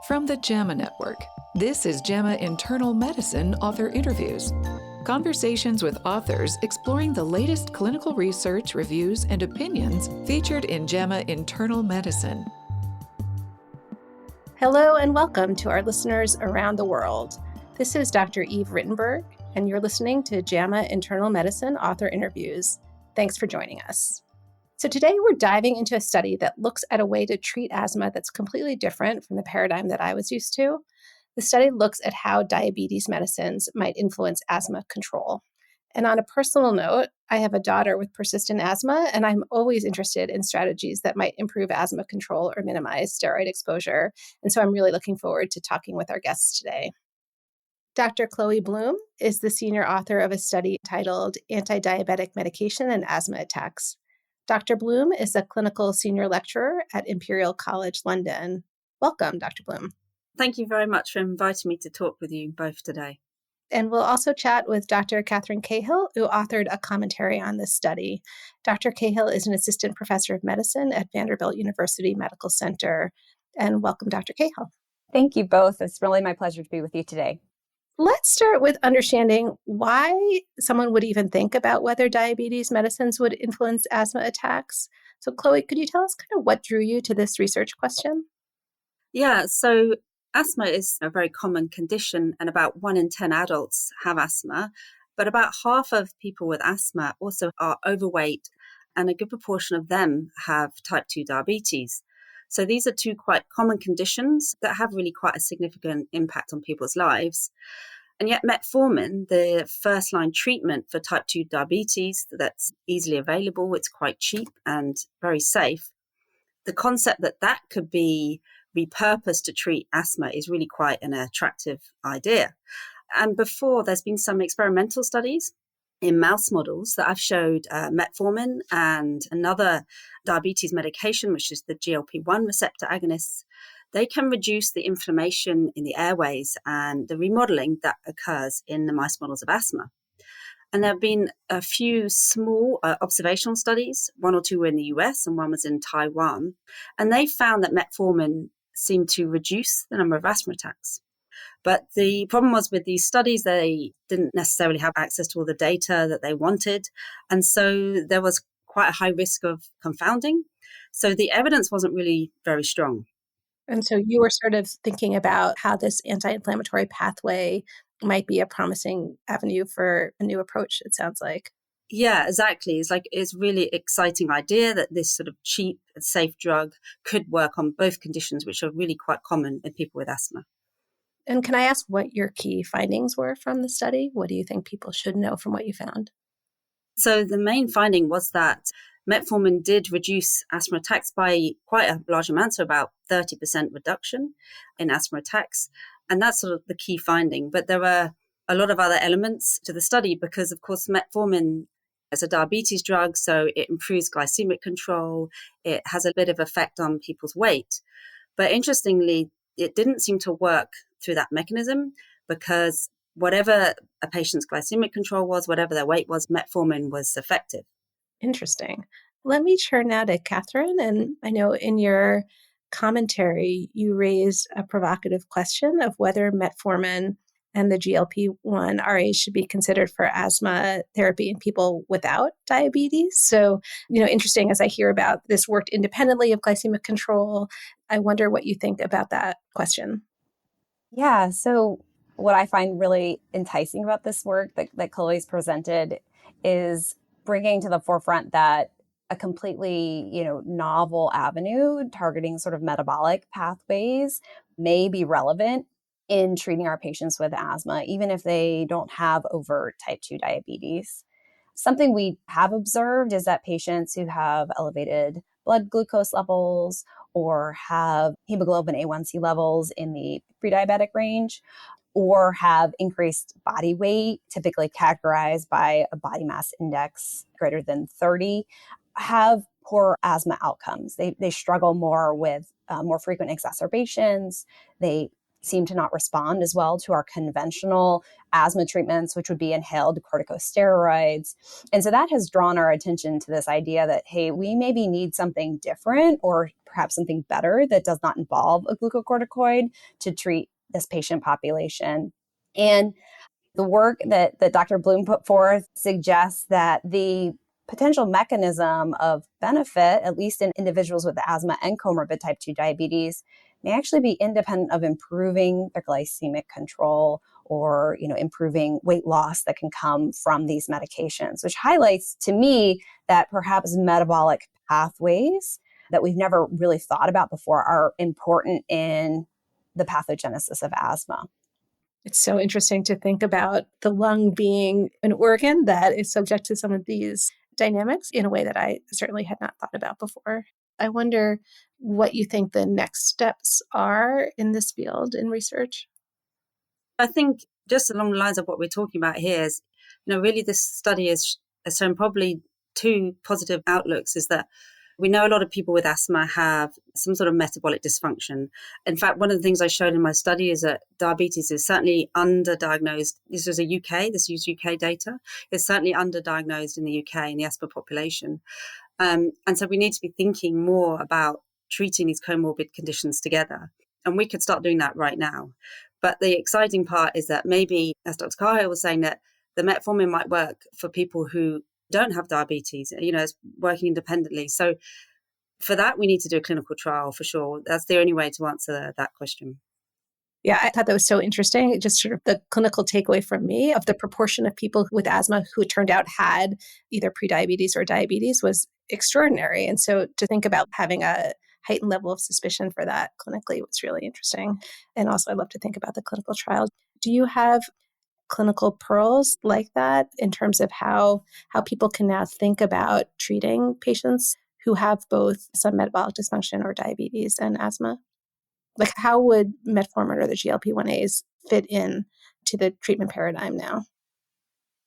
From the JAMA Network, this is JAMA Internal Medicine Author Interviews. Conversations with authors exploring the latest clinical research, reviews, and opinions featured in JAMA Internal Medicine. Hello and welcome to our listeners around the world. This is Dr. Eve Rittenberg, and you're listening to JAMA Internal Medicine Author Interviews. Thanks for joining us. So today we're diving into a study that looks at a way to treat asthma that's completely different from the paradigm that I was used to. The study looks at how diabetes medicines might influence asthma control. And on a personal note, I have a daughter with persistent asthma, and I'm always interested in strategies that might improve asthma control or minimize steroid exposure. And so I'm really looking forward to talking with our guests today. Dr. Chloe Bloom is the senior author of a study titled Antidiabetic Medication and Asthma Attacks. Dr. Bloom is a clinical senior lecturer at Imperial College London. Welcome, Dr. Bloom. Thank you very much for inviting me to talk with you both today. And we'll also chat with Dr. Katherine Cahill, who authored a commentary on this study. Dr. Cahill is an assistant professor of medicine at Vanderbilt University Medical Center. And welcome, Dr. Cahill. Thank you both. It's really my pleasure to be with you today. Let's start with understanding why someone would even think about whether diabetes medicines would influence asthma attacks. So, Chloe, could you tell us kind of what drew you to this research question? Yeah, so asthma is a very common condition, and about 1 in 10 adults have asthma. But about half of people with asthma also are overweight, and a good proportion of them have type 2 diabetes. So these are two quite common conditions that have really quite a significant impact on people's lives. And yet metformin, the first-line treatment for type 2 diabetes that's easily available, it's quite cheap and very safe. The concept that that could be repurposed to treat asthma is really quite an attractive idea. And before, there's been some experimental studies in mouse models that I've showed metformin and another diabetes medication, which is the GLP-1 receptor agonists. They can reduce the inflammation in the airways and the remodeling that occurs in the mice models of asthma. And there have been a few small observational studies. 1 or 2 were in the US and 1 was in Taiwan. And they found that metformin seemed to reduce the number of asthma attacks. But the problem was with these studies, they didn't necessarily have access to all the data that they wanted. And so there was quite a high risk of confounding. So the evidence wasn't really very strong. And so you were sort of thinking about how this anti-inflammatory pathway might be a promising avenue for a new approach, it sounds like. Yeah, exactly. It's really exciting idea that this sort of cheap, safe drug could work on both conditions, which are really quite common in people with asthma. And can I ask what your key findings were from the study? What do you think people should know from what you found? So the main finding was that metformin did reduce asthma attacks by quite a large amount, so about 30% reduction in asthma attacks. And that's sort of the key finding. But there were a lot of other elements to the study because, of course, metformin is a diabetes drug, so it improves glycemic control. It has a bit of effect on people's weight. But interestingly, it didn't seem to work through that mechanism because whatever a patient's glycemic control was, whatever their weight was, metformin was effective. Interesting. Let me turn now to Katherine. And I know in your commentary, you raised a provocative question of whether metformin and the GLP-1 RA should be considered for asthma therapy in people without diabetes. So, interesting as I hear about this worked independently of glycemic control, I wonder what you think about that question. Yeah, so what I find really enticing about this work that Chloe's presented is bringing to the forefront that a completely, novel avenue targeting sort of metabolic pathways may be relevant in treating our patients with asthma, even if they don't have overt type 2 diabetes. Something we have observed is that patients who have elevated blood glucose levels or have hemoglobin A1C levels in the pre-diabetic range or have increased body weight, typically categorized by a body mass index greater than 30, have poor asthma outcomes. They struggle more with more frequent exacerbations. They seem to not respond as well to our conventional asthma treatments, which would be inhaled corticosteroids. And so that has drawn our attention to this idea that, hey, we maybe need something different or perhaps something better that does not involve a glucocorticoid to treat this patient population. And the work that Dr. Bloom put forth suggests that the potential mechanism of benefit, at least in individuals with asthma and comorbid type 2 diabetes, may actually be independent of improving their glycemic control or, improving weight loss that can come from these medications, which highlights to me that perhaps metabolic pathways that we've never really thought about before are important in the pathogenesis of asthma. It's so interesting to think about the lung being an organ that is subject to some of these dynamics in a way that I certainly had not thought about before. I wonder what you think the next steps are in this field in research. I think just along the lines of what we're talking about here is, really this study has shown probably two positive outlooks, is that we know a lot of people with asthma have some sort of metabolic dysfunction. In fact, one of the things I showed in my study is that diabetes is certainly underdiagnosed. This used UK data. It's certainly underdiagnosed in the UK in the asthma population. And so we need to be thinking more about treating these comorbid conditions together. And we could start doing that right now. But the exciting part is that maybe, as Dr. Cahill was saying, that the metformin might work for people who don't have diabetes, it's working independently. So for that, we need to do a clinical trial for sure. That's the only way to answer that question. Yeah, I thought that was so interesting. Just sort of the clinical takeaway from me of the proportion of people with asthma who it turned out had either prediabetes or diabetes was extraordinary. And so to think about having a heightened level of suspicion for that clinically was really interesting. And also I love to think about the clinical trials. Do you have clinical pearls like that in terms of how people can now think about treating patients who have both some metabolic dysfunction or diabetes and asthma? Like how would metformin or the GLP-1As fit in to the treatment paradigm now?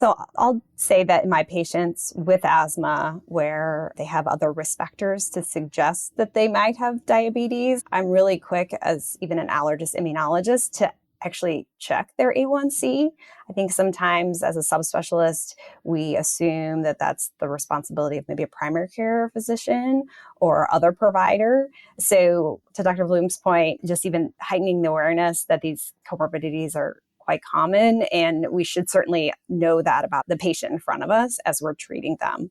So I'll say that in my patients with asthma, where they have other risk factors to suggest that they might have diabetes, I'm really quick as even an allergist immunologist to actually check their A1C. I think sometimes as a subspecialist, we assume that that's the responsibility of maybe a primary care physician or other provider. So to Dr. Bloom's point, just even heightening the awareness that these comorbidities are quite common, and we should certainly know that about the patient in front of us as we're treating them.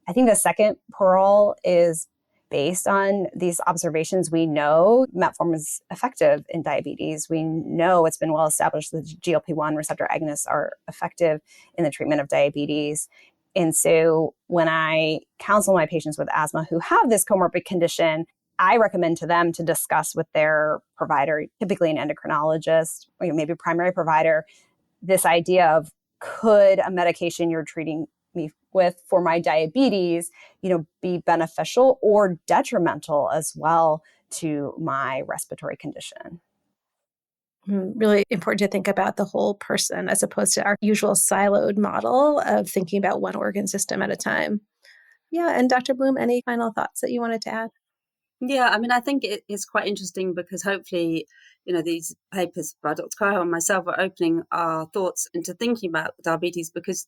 I think the second pearl is based on these observations. We know metformin is effective in diabetes. We know it's been well established that GLP-1 receptor agonists are effective in the treatment of diabetes. And so when I counsel my patients with asthma who have this comorbid condition, I recommend to them to discuss with their provider, typically an endocrinologist or maybe a primary provider, this idea of could a medication you're treating me with for my diabetes, be beneficial or detrimental as well to my respiratory condition. Really important to think about the whole person as opposed to our usual siloed model of thinking about one organ system at a time. Yeah. And Dr. Bloom, any final thoughts that you wanted to add? Yeah, I think it is quite interesting because hopefully, these papers by Dr. Cahill and myself are opening our thoughts into thinking about diabetes, because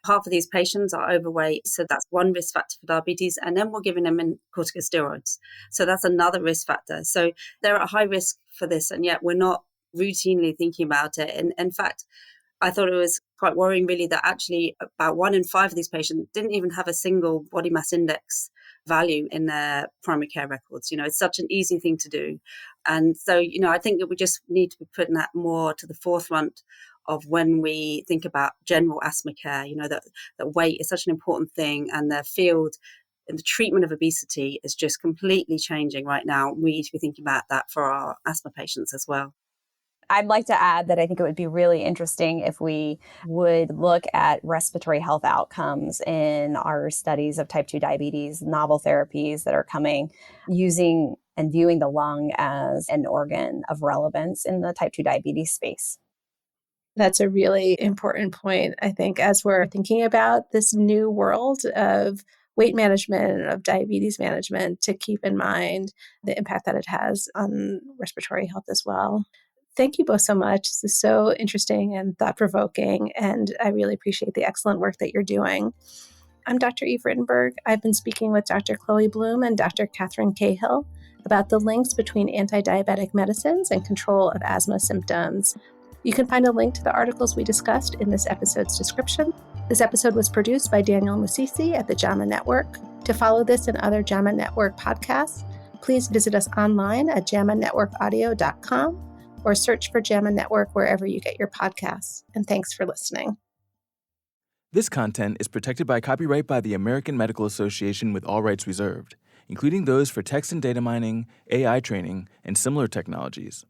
half of these patients are overweight. So that's one risk factor for diabetes. And then we're giving them corticosteroids. So that's another risk factor. So they're at high risk for this, and yet we're not routinely thinking about it. And in fact, I thought it was quite worrying, really, that actually about 1 in 5 of these patients didn't even have a single body mass index value in their primary care records. It's such an easy thing to do. And so, I think that we just need to be putting that more to the forefront of when we think about general asthma care, that weight is such an important thing, and the field and the treatment of obesity is just completely changing right now. We need to be thinking about that for our asthma patients as well. I'd like to add that I think it would be really interesting if we would look at respiratory health outcomes in our studies of type 2 diabetes, novel therapies that are coming, using and viewing the lung as an organ of relevance in the type 2 diabetes space. That's a really important point, I think, as we're thinking about this new world of weight management, of diabetes management, to keep in mind the impact that it has on respiratory health as well. Thank you both so much. This is so interesting and thought-provoking, and I really appreciate the excellent work that you're doing. I'm Dr. Eve Rittenberg. I've been speaking with Dr. Chloe Bloom and Dr. Katherine Cahill. about the links between anti-diabetic medicines and control of asthma symptoms. You can find a link to the articles we discussed in this episode's description. This episode was produced by Daniel Musisi at the JAMA Network. To follow this and other JAMA Network podcasts, please visit us online at jamanetworkaudio.com or search for JAMA Network wherever you get your podcasts. And thanks for listening. This content is protected by copyright by the American Medical Association with all rights reserved, including those for text and data mining, AI training, and similar technologies.